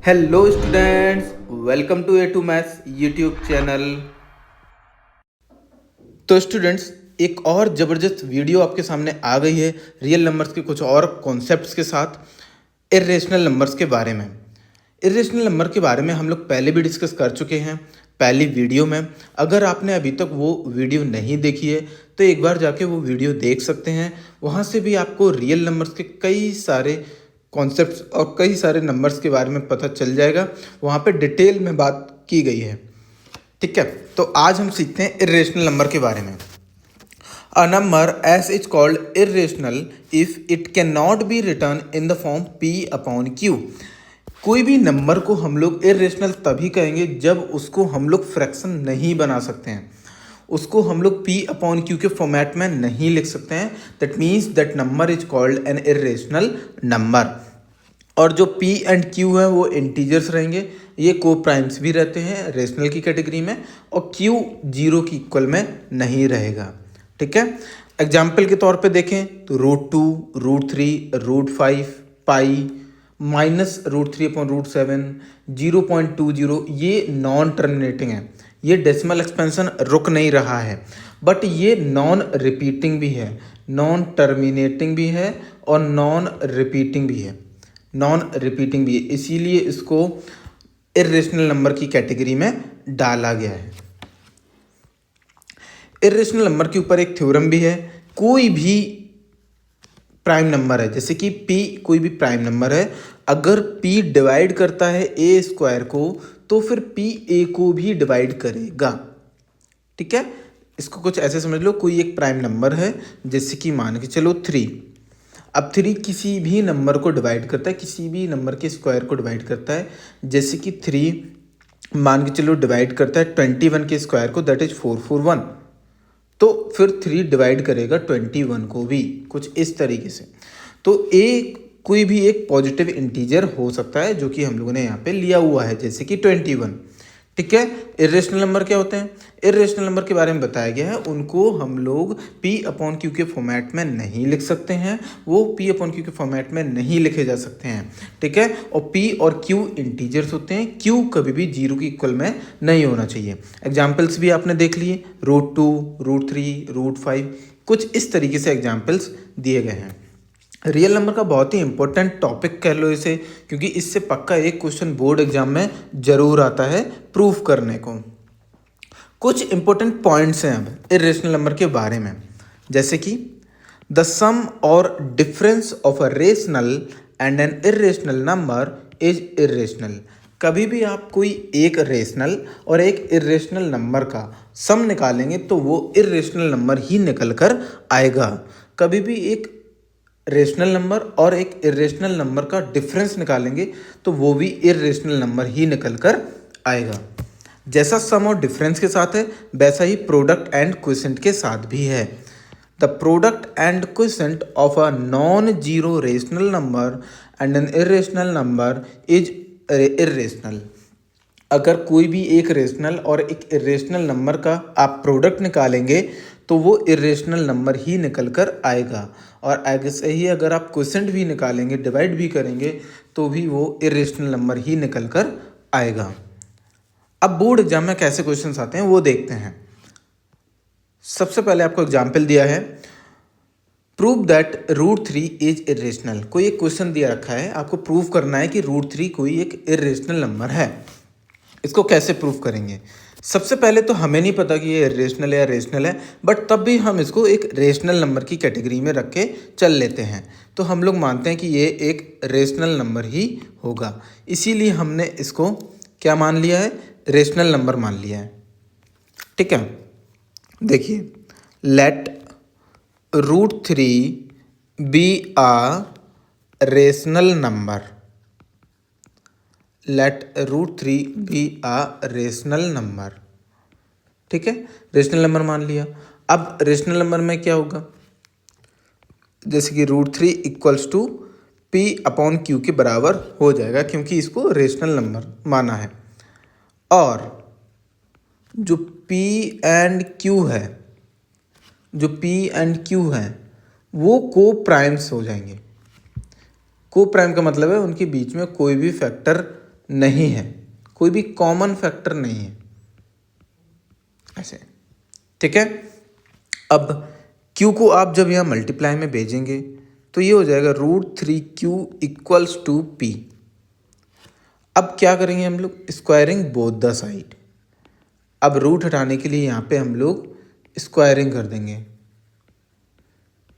Hello students, welcome to A to maths YouTube channel. तो students, एक और ज़बरदस्त वीडियो आपके सामने आ गई है रियल नंबर्स के कुछ और कॉन्सेप्ट्स के साथ इर्रेशनल नंबर्स के बारे में। इर्रेशनल नंबर के बारे में हम लोग पहले भी डिस्कस कर चुके हैं पहली वीडियो में। अगर आपने अभी तक वो वीडियो नहीं देखी है तो एक बार जाके वो वीडियो देख सकते हैं। वहाँ से भी आपको रियल नंबर्स के कई सारे कॉन्सेप्ट्स और कई सारे नंबर्स के बारे में पता चल जाएगा। वहाँ पे डिटेल में बात की गई है। ठीक है, तो आज हम सीखते हैं इर्रेशनल नंबर के बारे में। A number S is called irrational if it can not be return in the form P upon Q. कोई भी नंबर को हम लोग इर्रेशनल तभी कहेंगे जब उसको हम लोग फ्रैक्शन नहीं बना सकते हैं, उसको हम लोग पी अपॉन क्यू के फॉर्मेट में नहीं लिख सकते हैं। That means that number is called an irrational number. और जो पी एंड क्यू है वो इंटीजर्स रहेंगे, ये को प्राइम्स भी रहते हैं रेशनल की कैटेगरी में, और क्यू जीरो की इक्वल में नहीं रहेगा। ठीक है, एग्जाम्पल के तौर पे देखें तो √2, √3, √5, पाई, -√3/√7, 0.20, ये नॉन टर्मिनेटिंग है, ये डेसिमल एक्सपेंशन रुक नहीं रहा है, बट ये नॉन रिपीटिंग भी है, नॉन टर्मिनेटिंग भी है और नॉन रिपीटिंग भी है, इसीलिए इसको इर्रेशनल नंबर की कैटेगरी में डाला गया है। इर्रेशनल नंबर के ऊपर एक थ्योरम भी है। कोई भी प्राइम नंबर है, जैसे कि p कोई भी प्राइम नंबर है, अगर p डिवाइड करता है a स्क्वायर को तो फिर p a को भी डिवाइड करेगा। ठीक है, इसको कुछ ऐसे समझ लो, कोई एक प्राइम नंबर है जैसे कि मान के चलो 3। अब 3 किसी भी नंबर को डिवाइड करता है, किसी भी नंबर के स्क्वायर को डिवाइड करता है। जैसे कि 3 मान के चलो डिवाइड करता है 21 के स्क्वायर को, दैट इज 441, तो फिर 3 डिवाइड करेगा 21 को भी, कुछ इस तरीके से। तो कोई भी एक पॉजिटिव इंटीजर हो सकता है जो कि हम लोगों ने यहाँ पे लिया हुआ है, जैसे कि 21। ठीक है, इर्रेशनल नंबर क्या होते हैं? इर्रेशनल नंबर के बारे में बताया गया है, उनको हम लोग p अपॉन क्यू के फॉर्मेट में नहीं लिख सकते हैं, वो p अपॉन क्यू के फॉर्मेट में नहीं लिखे जा सकते हैं। ठीक है, और p और q इंटीजर्स होते हैं, q कभी भी जीरो की इक्वल में नहीं होना चाहिए। एग्जाम्पल्स भी आपने देख लिए, √2, √3, √5, कुछ इस तरीके से एग्जाम्पल्स दिए गए हैं। रियल नंबर का बहुत ही इंपॉर्टेंट टॉपिक कह लो इसे, क्योंकि इससे पक्का एक क्वेश्चन बोर्ड एग्जाम में जरूर आता है प्रूफ करने को। कुछ इंपॉर्टेंट पॉइंट्स हैं अब इर्रेशनल नंबर के बारे में, जैसे कि द सम और difference of a rational and N irrational number is irrational. कभी भी आप कोई एक रेशनल और एक इर्रेशनल नंबर का सम निकालेंगे तो वो इर्रेशनल नंबर ही निकल कर आएगा। कभी भी एक रेशनल नंबर और एक इर्रेशनल नंबर का डिफरेंस निकालेंगे तो वो भी इर्रेशनल नंबर ही निकल कर आएगा। जैसा सम और डिफरेंस के साथ है वैसा ही प्रोडक्ट एंड क्वोशिएंट के साथ भी है। The product and quotient of a non zero rational number and N irrational number is irrational. अगर कोई भी एक रेशनल और एक इर्रेशनल नंबर का आप प्रोडक्ट निकालेंगे तो वो इर्रेशनल नंबर ही निकल कर आएगा, और ऐसे ही अगर आप क्वोशिएंट भी निकालेंगे, डिवाइड भी करेंगे, तो भी वो इर्रेशनल नंबर ही निकल कर आएगा। अब बोर्ड एग्जाम में कैसे क्वेश्चंस आते हैं वो देखते हैं। सबसे पहले आपको एग्जाम्पल दिया है, प्रूव दैट √3 इज इर्रेशनल। कोई एक क्वेश्चन दिया रखा है, आपको प्रूव करना है कि √3 कोई एक इर्रेशनल नंबर है। इसको कैसे प्रूव करेंगे? सबसे पहले तो हमें नहीं पता कि ये इर्रेशनल है या रेशनल है, बट तब भी हम इसको एक रेशनल नंबर की कैटेगरी में रख के चल लेते हैं। तो हम लोग मानते हैं कि ये एक रेशनल नंबर ही होगा, इसीलिए हमने इसको क्या मान लिया है? रेशनल नंबर मान लिया है। ठीक है, देखिए, late √3 B a rational number, late √3 B a rational number. ठीक है, रेशनल नंबर मान लिया। अब रेशनल नंबर में क्या होगा? जैसे कि √3 equals to p upon Q के बराबर हो जाएगा, क्योंकि इसको रेशनल नंबर माना है। और जो p एंड q है वो को प्राइम्स हो जाएंगे। को प्राइम का मतलब है उनके बीच में कोई भी फैक्टर नहीं है, कोई भी कॉमन फैक्टर नहीं है ऐसे, ठीक है। अब Q को आप जब यहाँ मल्टीप्लाई में भेजेंगे तो ये हो जाएगा √3Q इक्वल्स टू P। अब क्या करेंगे हम लोग, स्क्वायरिंग बोथ द साइड। अब रूट हटाने के लिए यहाँ पे हम लोग स्क्वायरिंग कर देंगे,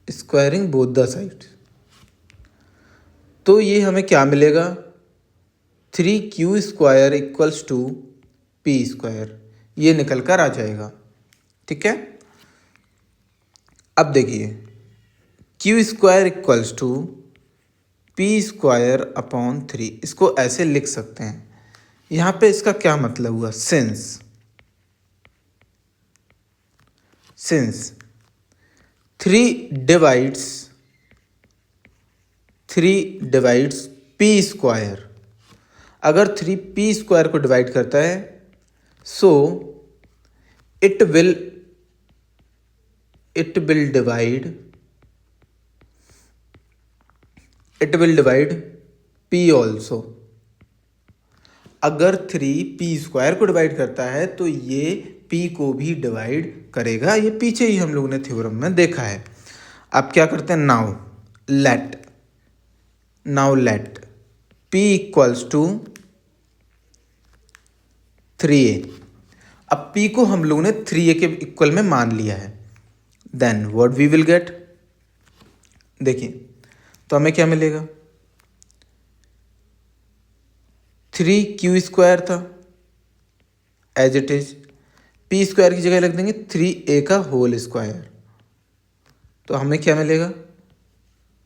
स्क्वायरिंग बोथ द साइड। तो ये हमें क्या मिलेगा, 3Q² इक्वल्स टू P², ये निकल कर आ जाएगा, ठीक है। अब देखिए Q² equals to P² upon 3, इसको ऐसे लिख सकते हैं। यहाँ पे इसका क्या मतलब हुआ, सिंस 3 डिवाइड्स P², अगर 3 P² को डिवाइड करता है so it will divide P also. अगर 3P² को डिवाइड करता है तो ये P को भी डिवाइड करेगा, ये पीछे ही हम लोगों ने थ्योरम में देखा है। अब क्या करते हैं, now let P equals to 3A। अब P को हम लोगों ने 3A के इक्वल में मान लिया है, then what we will get, देखिए तो हमें क्या मिलेगा, 3Q² था एज इट इज, P² की जगह रख देंगे 3A का होल स्क्वायर, तो हमें क्या मिलेगा,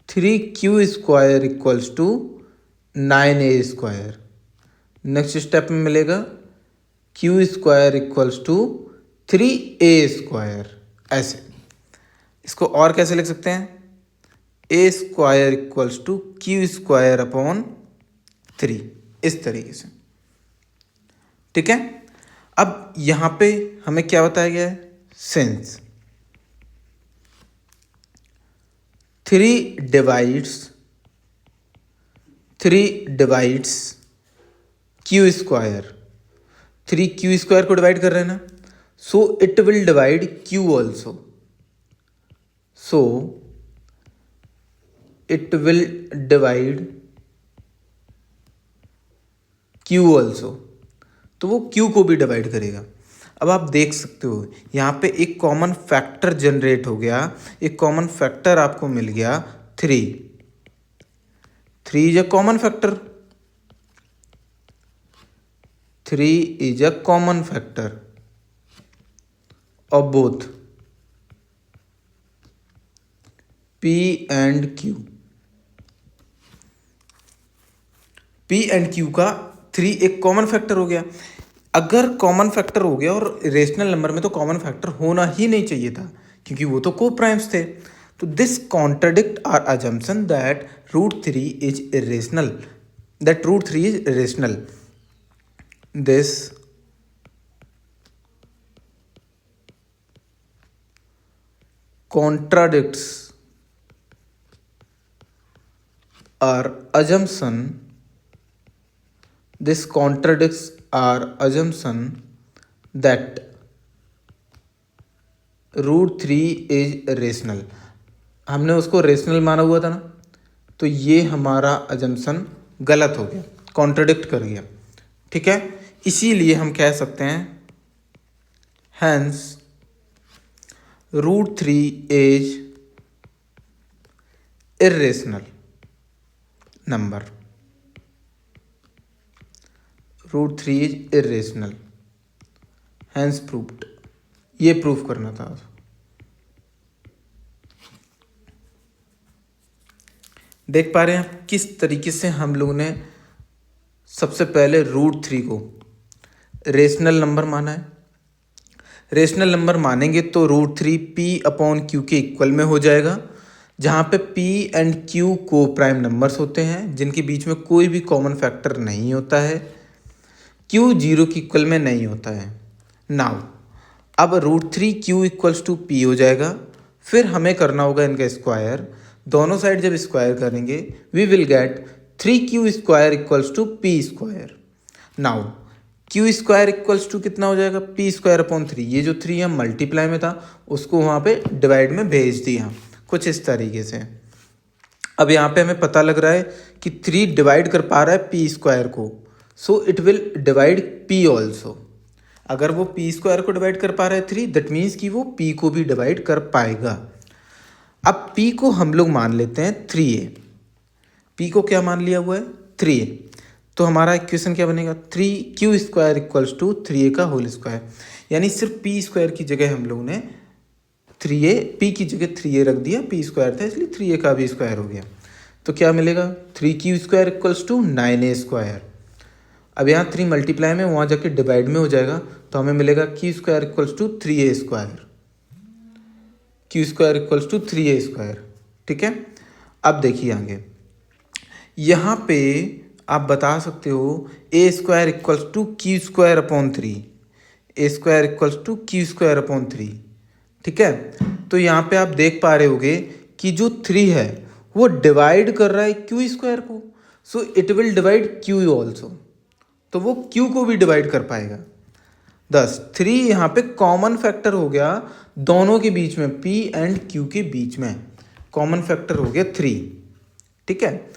3Q² equals to 9A²। Next step में मिलेगा Q² इक्वल्स टू 3A²। ऐसे इसको और कैसे लिख सकते हैं, A² equals to Q² upon 3, इस तरीके से, ठीक है। अब यहाँ पे हमें क्या बताया गया है, सिंस 3 डिवाइड्स Q², 3Q² को डिवाइड कर रहे हैं ना, so it will divide Q also, so it will divide Q also, तो वो Q को भी डिवाइड करेगा। अब आप देख सकते हो यहाँ पे एक कॉमन फैक्टर जनरेट हो गया, एक कॉमन फैक्टर आपको मिल गया 3 is a common factor, 3 is a common factor of both P and Q। P and Q का 3 एक कॉमन फैक्टर हो गया। अगर कॉमन फैक्टर हो गया, और रेशनल नंबर में तो कॉमन फैक्टर होना ही नहीं चाहिए था क्योंकि वो तो को प्राइम्स थे, तो this contradict our assumption that √3 is irrational, this contradicts our assumption that √3 is rational. हमने उसको रेशनल माना हुआ था ना, तो ये हमारा अजम्पशन गलत हो गया, कॉन्ट्रडिक्ट कर गया, ठीक है। इसीलिए हम कह सकते हैं hence √3 is irrational number, √3 is irrational, hence proved. ये प्रूफ करना था। देख पा रहे हैं किस तरीके से हम लोगों ने सबसे पहले √3 को रेशनल नंबर माना है। रेशनल नंबर मानेंगे तो √3 P/Q के इक्वल में हो जाएगा, जहाँ पे P एंड Q को प्राइम नंबर्स होते हैं जिनके बीच में कोई भी कॉमन फैक्टर नहीं होता है, Q 0 के इक्वल में नहीं होता है। नाउ अब √3 Q इक्वल्स टू P हो जाएगा, फिर हमें करना होगा इनका स्क्वायर। दोनों साइड जब स्क्वायर करेंगे we will get 3Q² equals to P²। Now Q square equals to कितना हो जाएगा, पी स्क्वायर अपॉन 3। ये जो 3 है मल्टीप्लाई में था, उसको वहाँ पे डिवाइड में भेज दिया कुछ इस तरीके से। अब यहाँ पे हमें पता लग रहा है कि 3 डिवाइड कर पा रहा है पी स्क्वायर को, so it will divide P also. अगर वो पी स्क्वायर को डिवाइड कर पा रहा है 3, दैट मीन्स कि वो पी को भी डिवाइड कर पाएगा। अब पी को हम लोग मान लेते हैं 3a। पी को क्या मान लिया हुआ है, 3a। तो हमारा इक्वेशन क्या बनेगा, 3q square equals to 3a का होल स्क्वायर। यानी सिर्फ पी स्क्वायर की जगह हम लोग ने 3a, पी की जगह 3a रख दिया, पी स्क्वायर था इसलिए 3a का भी स्क्वायर हो गया। तो क्या मिलेगा, 3q square equals to 9a square. अब यहाँ 3 मल्टीप्लाई में, वहाँ जाके डिवाइड में हो जाएगा, तो हमें मिलेगा q square equals to 3a square. q square equals to 3a square. ठीक है, अब देखिए आगे, यहाँ पे आप बता सकते हो a square equals to q square upon 3, a square equals to q square upon 3। ठीक है, तो यहाँ पे आप देख पा रहे होगे कि जो 3 है वो डिवाइड कर रहा है q स्क्वायर को, so it will divide q also. तो वो q को भी डिवाइड कर पाएगा। 3 यहाँ पे कॉमन फैक्टर हो गया दोनों के बीच में, p एंड q के बीच में कॉमन फैक्टर हो गया 3। ठीक है,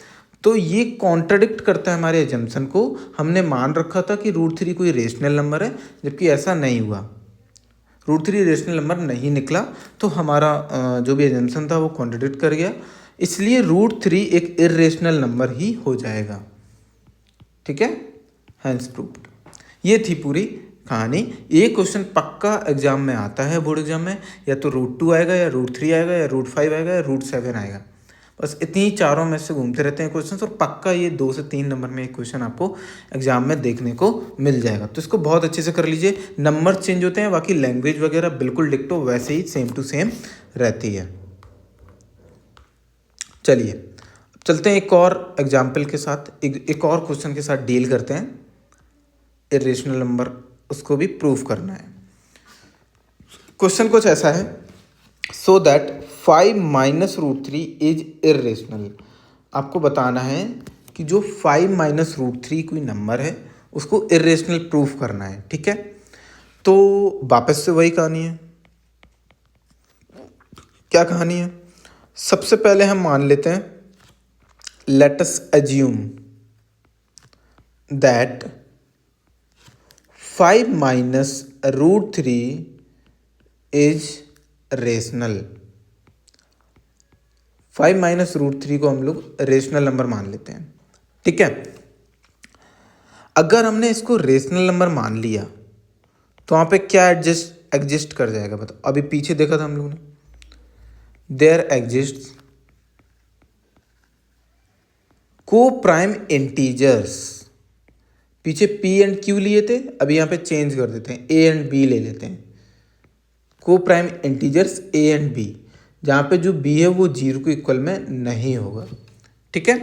तो ये कॉन्ट्रडिक्ट करता है हमारे एजम्पशन को। हमने मान रखा था कि √3 कोई रेशनल नंबर है, जबकि ऐसा नहीं हुआ, √3 रेशनल नंबर नहीं निकला, तो हमारा जो भी एजम्पशन था वो कॉन्ट्रडिक्ट कर गया, इसलिए √3 एक इरेशनल नंबर ही हो जाएगा। ठीक है, हैंस प्रूव्ड। ये थी पूरी कहानी। ये क्वेश्चन पक्का एग्जाम में आता है, बोर्ड एग्जाम में, या तो √2 आएगा, या √3 आएगा, या √5 आएगा, या √7 आएगा। बस इतनी चारों में से घूमते रहते हैं क्वेश्चंस, और पक्का ये 2 से 3 नंबर में एक क्वेश्चन आपको एग्जाम में देखने को मिल जाएगा। तो इसको बहुत अच्छे से कर लीजिए। नंबर चेंज होते हैं, बाकी लैंग्वेज वगैरह बिल्कुल डिक्टो वैसे ही सेम टू सेम रहती है। चलिए अब चलते हैं एक और एग्जाम्पल के साथ, एक और क्वेश्चन के साथ डील करते हैं। इरेशनल नंबर, उसको भी प्रूव करना है। क्वेश्चन कुछ ऐसा है, so that 5 minus √3 is irrational. आपको बताना है कि जो 5 माइनस √3 कोई नंबर है उसको इरेशनल प्रूफ करना है। ठीक है, तो वापस से वही कहानी है। क्या कहानी है, सबसे पहले हम मान लेते हैं, let us assume that 5 minus √3 is rational. 5 minus √3 को हम लोग रेशनल नंबर मान लेते हैं। ठीक है, अगर हमने इसको रेशनल नंबर मान लिया तो वहाँ पे क्या एग्जिस्ट कर जाएगा, बताओ। अभी पीछे देखा था हम लोगों ने, देयर एग्जिस्ट को प्राइम इंटीजर्स। पीछे p एंड q लिए थे, अभी यहाँ पे चेंज कर देते हैं, a एंड b ले लेते हैं। को prime integers a and b, जहाँ पे जो b है वो 0 के इक्वल में नहीं होगा। ठीक है,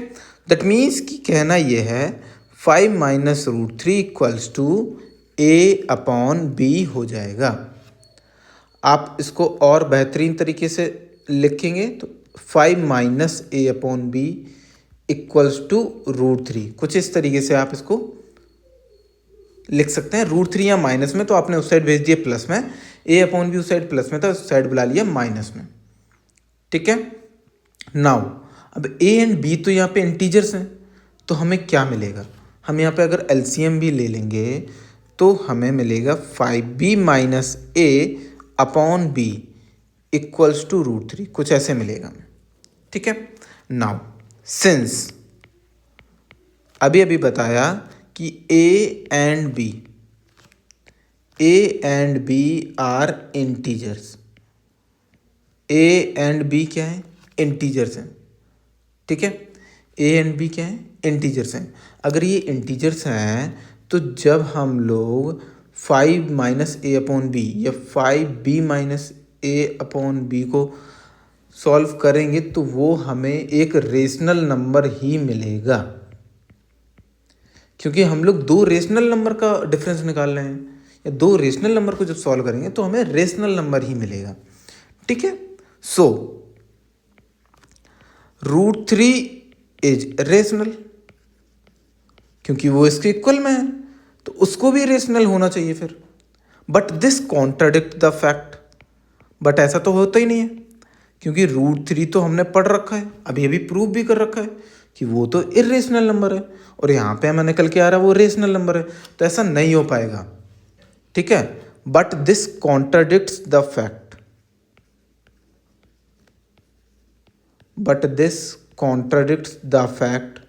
दैट मीन्स कि कहना ये है 5 minus √3 equals to a upon b हो जाएगा। आप इसको और बेहतरीन तरीके से लिखेंगे तो 5 minus a upon b equals to √3, कुछ इस तरीके से आप इसको लिख सकते हैं। √3 या माइनस में तो आपने उस साइड भेज दिया प्लस में, a अपॉन बी उस साइड प्लस में था, उस साइड बुला लिया माइनस में। ठीक है, नाउ अब a एंड b तो यहाँ पे इंटीजर्स हैं, तो हमें क्या मिलेगा, हम यहाँ पे अगर एलसीएम भी ले लेंगे तो हमें मिलेगा 5b minus a upon b equals to √3, कुछ ऐसे मिलेगा हमें। ठीक है, नाउ सिंस अभी बताया कि a and b are integers, a and b क्या है, इंटीजर्स हैं। ठीक है, a एंड b क्या है, इंटीजर्स हैं। अगर ये इंटीजर्स हैं तो जब हम लोग 5 माइनस a अपॉन बी या 5b minus a upon B को सॉल्व करेंगे तो वो हमें एक रेशनल नंबर ही मिलेगा, क्योंकि हम लोग 2 रेशनल नंबर का डिफरेंस निकाल रहे हैं, या 2 रेशनल नंबर को जब सॉल्व करेंगे तो हमें रेशनल नंबर ही मिलेगा। ठीक है, सो √3 इज रेशनल, क्योंकि वो इसके इक्वल में है। उसको भी रेशनल होना चाहिए फिर। But this contradict the fact, but ऐसा तो होता ही नहीं है, क्योंकि √3 तो हमने पढ़ रखा है, अभी अभी प्रूव भी कर रखा है कि वो तो इरेशनल नंबर है, और यहाँ पे हमें निकल के आ रहा है वो रेशनल नंबर है, तो ऐसा नहीं हो पाएगा। ठीक है, but this contradicts the fact, but this contradicts the fact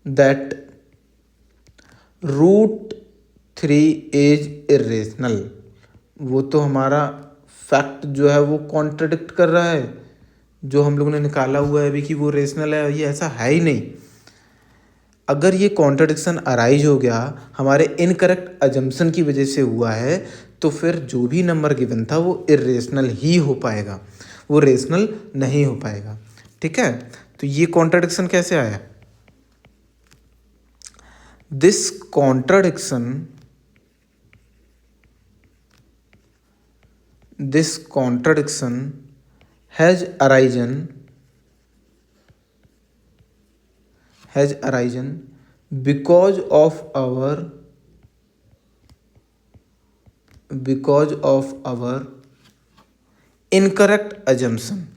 that √3 is irrational। वो तो हमारा फैक्ट जो है वो कॉन्ट्रडिक्ट कर रहा है जो हम लोगों ने निकाला हुआ है अभी कि वो रेशनल है, ये ऐसा है ही नहीं। अगर ये कॉन्ट्रडिक्शन अराइज हो गया हमारे इनकरेक्ट अजम्पशन की वजह से हुआ है, तो फिर जो भी नंबर गिवन था वो इरेशनल ही हो पाएगा, वो रेशनल नहीं हो पाएगा। ठीक है, तो ये कॉन्ट्रडिक्शन कैसे आया? This contradiction has arisen because of our incorrect assumption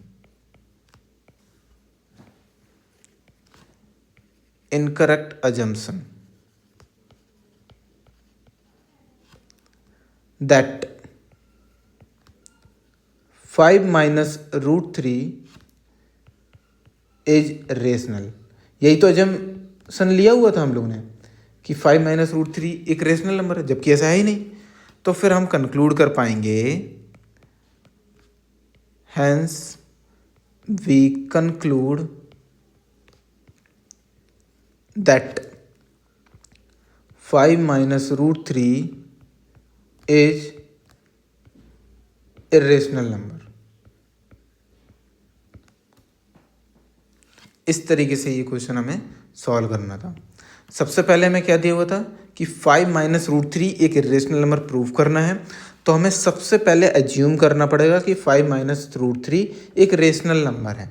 that 5 minus √3 is rational. यही तो अजम्पशन लिया हुआ था हम लोगों ने कि 5 minus √3 एक रेशनल नंबर है, जबकि ऐसा है ही नहीं। तो फिर हम कंक्लूड कर पाएंगे, hence we conclude that 5 minus √3 is irrational number. इस तरीके से ये क्वेश्चन हमें सॉल्व करना था। सबसे पहले हमें क्या दिया हुआ था कि 5 minus √3 एक इरेशनल नंबर प्रूव करना है, तो हमें सबसे पहले एज्यूम करना पड़ेगा कि 5 minus √3 एक रेशनल नंबर है।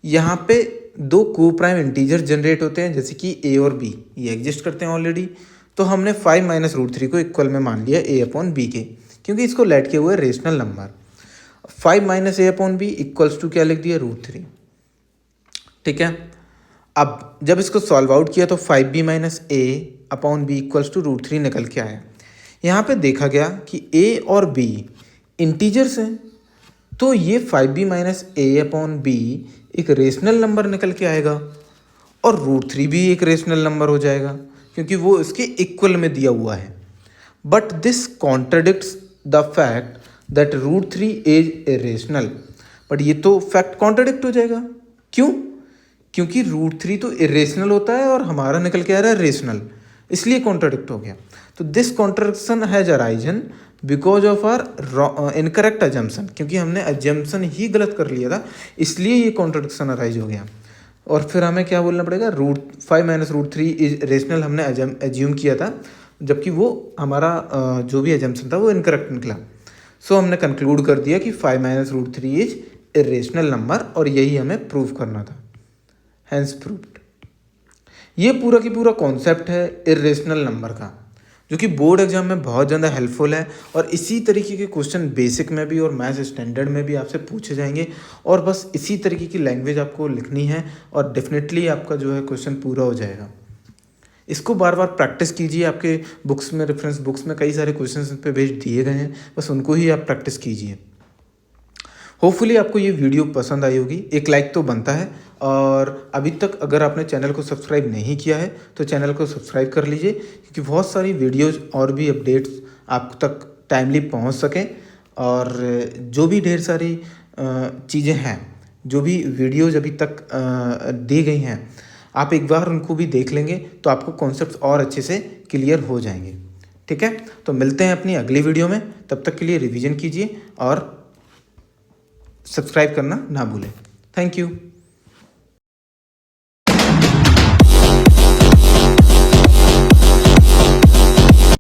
यहाँ पे दो को प्राइम इंटीजर जनरेट होते हैं, जैसे कि a और b, ये एग्जिस्ट करते हैं ऑलरेडी। तो हमने 5 minus √3 को इक्वल में मान लिया a/b के, क्योंकि इसको लेट किया हुआ है rational number. 5 minus a/b equals to क्या लिख दिया? √3। ठीक है, अब जब इसको सॉल्व आउट किया तो 5b minus a/b equals to √3 निकल के आया। यहाँ पे देखा गया कि a और b इंटीजर्स हैं, तो ये 5b minus a/b एक रेशनल नंबर निकल के आएगा, और √3 भी एक रेशनल नंबर हो जाएगा क्योंकि वो इसके इक्वल में दिया हुआ है। But this contradicts the fact that √3 is irrational. But ये तो फैक्ट कॉन्ट्रडिक्ट हो जाएगा। क्यों? क्योंकि √3 तो इरेशनल होता है और हमारा निकल के आ रहा है रेशनल, इसलिए कॉन्ट्रडिक्ट हो गया। तो this contradiction has arisen because of our incorrect assumption, क्योंकि हमने अजम्पशन ही गलत कर लिया था, इसलिए ये कॉन्ट्रडिक्शन अराइज हो गया। और फिर हमें क्या बोलना पड़ेगा? 5 minus √3 इज रेशनल हमने एज्यूम किया था, जबकि वो हमारा जो भी एजम्पशन था वो इनकरेक्ट निकला। सो हमने कंक्लूड कर दिया कि 5 minus √3 इज इरेशनल नंबर, और यही हमें प्रूव करना था। Hence proved. ये पूरा की पूरा कॉन्सेप्ट है इरेशनल नंबर का, जो कि बोर्ड एग्जाम में बहुत ज़्यादा हेल्पफुल है, और इसी तरीके के क्वेश्चन बेसिक में भी और मैथ्स स्टैंडर्ड में भी आपसे पूछे जाएंगे। और बस इसी तरीके की लैंग्वेज आपको लिखनी है और डेफिनेटली आपका जो है क्वेश्चन पूरा हो जाएगा। इसको बार बार प्रैक्टिस कीजिए। आपके बुक्स में, रेफरेंस बुक्स में कई सारे क्वेश्चन पे बेस्ड दिए गए हैं, बस उनको ही आप प्रैक्टिस कीजिए। होपफुली आपको ये वीडियो पसंद आई होगी। एक लाइक तो बनता है, और अभी तक अगर आपने चैनल को सब्सक्राइब नहीं किया है तो चैनल को सब्सक्राइब कर लीजिए, क्योंकि बहुत सारी वीडियोज़ और भी अपडेट्स आप तक टाइमली पहुंच सकें। और जो भी ढेर सारी चीज़ें हैं, जो भी वीडियोज़ अभी तक दी गई हैं, आप एक बार उनको भी देख लेंगे तो आपको कॉन्सेप्ट्स और अच्छे से क्लियर हो जाएंगे। ठीक है, तो मिलते हैं अपनी अगली वीडियो में। तब तक के लिए रिवीजन कीजिए और सब्सक्राइब करना ना भूलें। Thank you.